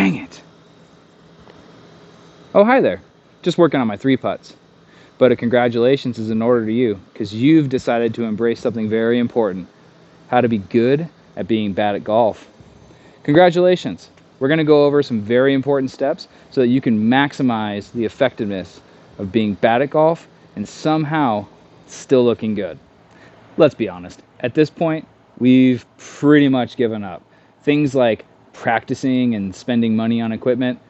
Dang it. Oh, hi there. Just working on my 3-putts. But a congratulations is in order to you, because you've decided to embrace something very important: how to be good at being bad at golf. Congratulations. We're going to go over some very important steps so that you can maximize the effectiveness of being bad at golf and somehow still looking good. Let's be honest, at this point, we've pretty much given up. Things like practicing and spending money on equipment,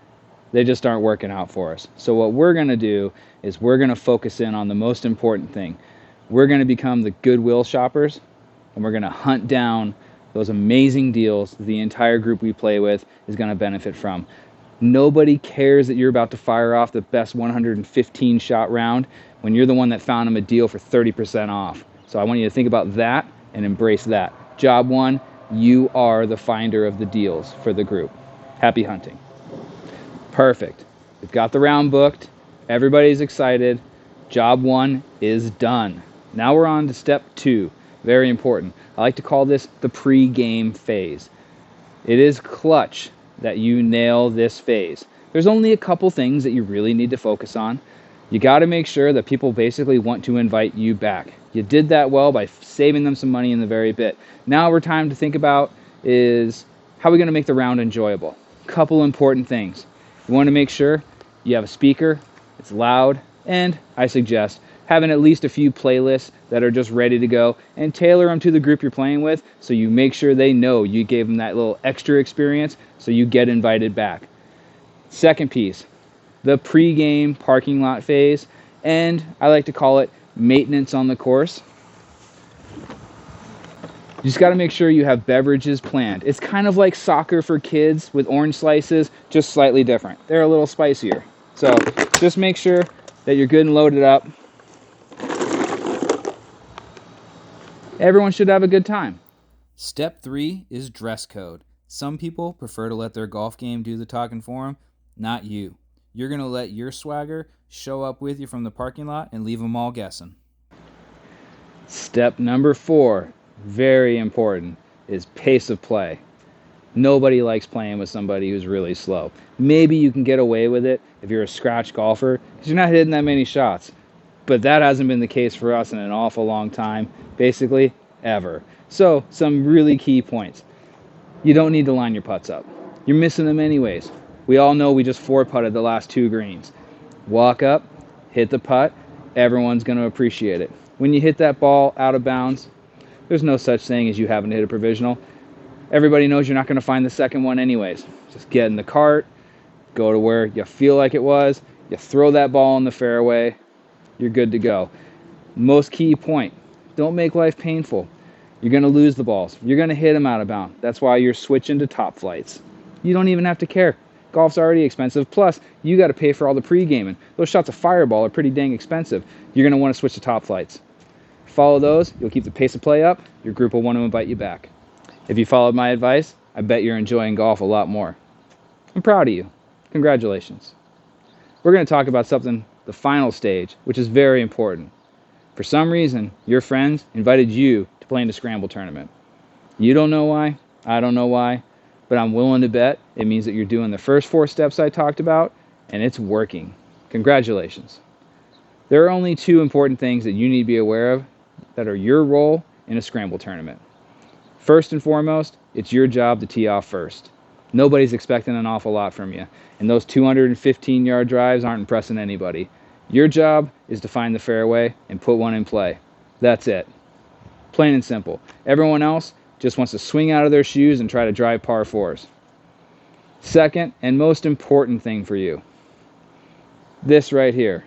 they just aren't working out for us. So what we're going to do is we're going to focus in on the most important thing. We're going to become the Goodwill Shoppers, and we're going to hunt down those amazing deals that the entire group we play with is going to benefit from. Nobody cares that you're about to fire off the best 115 shot round when you're the one that found them a deal for 30% off. So I want you to think about that and embrace that. Job 1, you are the finder of the deals for the group. Happy hunting. Perfect. We've got the round booked. Everybody's excited. Job 1 is done. Now we're on to step 2. Very important. I like to call this the pre-game phase. It is clutch that you nail this phase. There's only a couple things that you really need to focus on. You got to make sure that people basically want to invite you back. You did that well by saving them some money in the very bit. Now we're time to think about is how are we going to make the round enjoyable? Couple important things. You want to make sure you have a speaker, it's loud, and I suggest having at least a few playlists that are just ready to go, and tailor them to the group you're playing with so you make sure they know you gave them that little extra experience so you get invited back. Second piece, the pre-game parking lot phase, and I like to call it maintenance on the course. You just got to make sure you have beverages planned. It's kind of like soccer for kids with orange slices, just slightly different. They're a little spicier. So just make sure that you're good and loaded up. Everyone should have a good time. Step 3 is dress code. Some people prefer to let their golf game do the talking for them. Not you. You're going to let your swagger show up with you from the parking lot and leave them all guessing. Step number 4, very important, is pace of play. Nobody likes playing with somebody who's really slow. Maybe you can get away with it if you're a scratch golfer because you're not hitting that many shots. But that hasn't been the case for us in an awful long time, basically ever. So some really key points. You don't need to line your putts up. You're missing them anyways. We all know we just 4-putted the last 2 greens. Walk up, hit the putt, everyone's going to appreciate it. When you hit that ball out of bounds, there's no such thing as you having to hit a provisional. Everybody knows you're not going to find the second one anyways. Just get in the cart, go to where you feel like it was, you throw that ball in the fairway, you're good to go. Most key point, don't make life painful. You're going to lose the balls. You're going to hit them out of bounds. That's why you're switching to top flights. You don't even have to care. Golf's already expensive. Plus, you got to pay for all the pre-gaming. Those shots of fireball are pretty dang expensive. You're going to want to switch to top flights. Follow those. You'll keep the pace of play up. Your group will want to invite you back. If you followed my advice, I bet you're enjoying golf a lot more. I'm proud of you. Congratulations. We're going to talk about something, the final stage, which is very important. For some reason, your friends invited you to play in the scramble tournament. You don't know why, I don't know why, but I'm willing to bet it means that you're doing the first 4 steps I talked about, and it's working. Congratulations. There are only 2 important things that you need to be aware of that are your role in a scramble tournament. First and foremost, it's your job to tee off first. Nobody's expecting an awful lot from you, and those 215-yard drives aren't impressing anybody. Your job is to find the fairway and put one in play. That's it. Plain and simple. Everyone else just wants to swing out of their shoes and try to drive par 4s. Second and most important thing for you, this right here.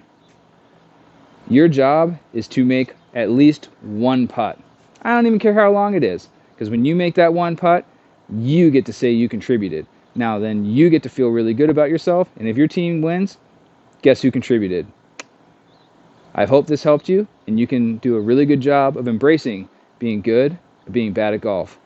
Your job is to make at least 1 putt. I don't even care how long it is, because when you make that 1 putt, you get to say you contributed. Now then you get to feel really good about yourself, and if your team wins, guess who contributed? I hope this helped you, and you can do a really good job of embracing being good or being bad at golf.